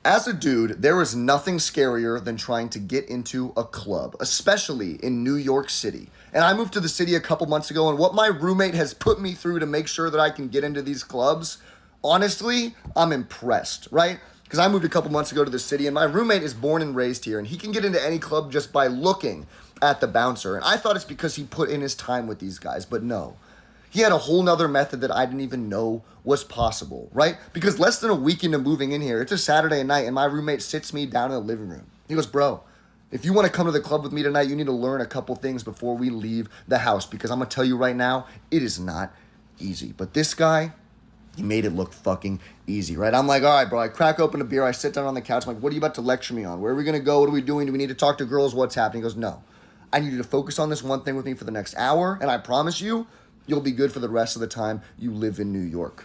As a dude, there is nothing scarier than trying to get into a club, especially in New York City. And I moved to the city a couple months ago, and what my roommate has put me through to make sure that I can get into these clubs, honestly, I'm impressed, right? Because I moved a couple months ago to the city, and my roommate is born and raised here, and he can get into any club just by looking at the bouncer. And I thought it's because he put in his time with these guys, but no. He had a whole nother method that I didn't even know was possible, right? Because less than a week into moving in here, it's a Saturday night, and my roommate sits me down in the living room. He goes, bro, if you want to come to the club with me tonight, you need to learn a couple things before we leave the house, because I'm going to tell you right now, it is not easy. But this guy, he made it look fucking easy, right? I'm like, all right, bro, I crack open a beer, I sit down on the couch, I'm like, what are you about to lecture me on? Where are we going to go? What are we doing? Do we need to talk to girls? What's happening? He goes, no. I need you to focus on this one thing with me for the next hour, and I promise you, you'll be good for the rest of the time you live in New York.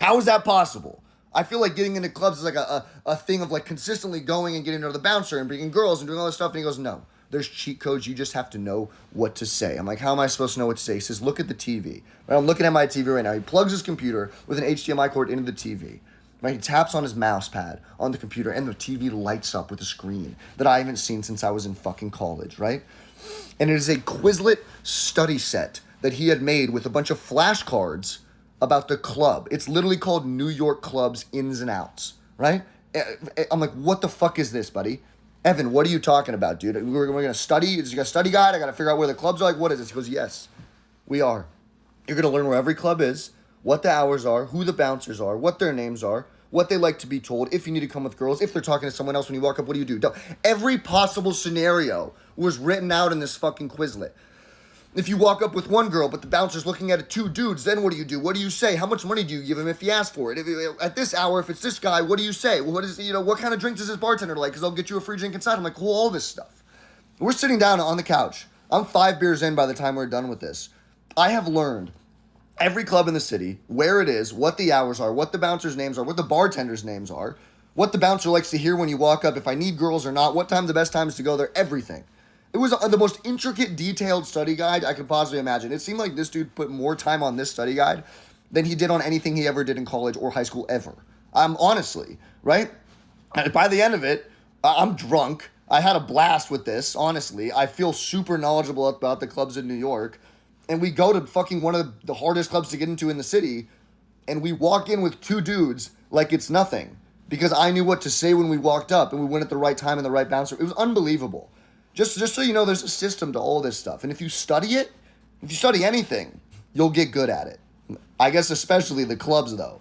How is that possible? I feel like getting into clubs is like a thing of like consistently going and getting to know the bouncer and bringing girls and doing all this stuff. And he goes, no, there's cheat codes. You just have to know what to say. I'm like, how am I supposed to know what to say? He says, look at the TV. Right? I'm looking at my TV right now. He plugs his computer with an HDMI cord into the TV. Right? He taps on his mouse pad on the computer and the TV lights up with a screen that I haven't seen since I was in fucking college, right? And it is a Quizlet study set that he had made with a bunch of flashcards about the club. It's literally called New York Clubs Ins and Outs, right? I'm like, what the fuck is this, buddy? Evan, what are you talking about, dude? We're going to study? Is you got a study guide? I got to figure out where the clubs are? Like, what is this? He goes, yes, we are. You're going to learn where every club is, what the hours are, who the bouncers are, what their names are, what they like to be told, if you need to come with girls, if they're talking to someone else when you walk up, what do you do? Every possible scenario was written out in this fucking Quizlet. If you walk up with one girl, but the bouncer's looking at two dudes, then what do you do? What do you say? How much money do you give him if he asks for it? At this hour, if it's this guy, what do you say? What is, what kind of drink does this bartender like? Because they'll get you a free drink inside. I'm like, cool, all this stuff. We're sitting down on the couch. I'm 5 beers in by the time we're done with this. I have learned every club in the city, where it is, what the hours are, what the bouncers' names are, what the bartenders' names are, what the bouncer likes to hear when you walk up, if I need girls or not, what time the best time is to go there, everything. It was the most intricate, detailed study guide I could possibly imagine. It seemed like this dude put more time on this study guide than he did on anything he ever did in college or high school ever. Honestly, right? And by the end of it, I'm drunk. I had a blast with this, honestly. I feel super knowledgeable about the clubs in New York. And we go to fucking one of the hardest clubs to get into in the city, and we walk in with two dudes like it's nothing. Because I knew what to say when we walked up, and we went at the right time and the right bouncer. It was unbelievable. Just so you know, there's a system to all this stuff. And if you study it, if you study anything, you'll get good at it. I guess especially the clubs, though.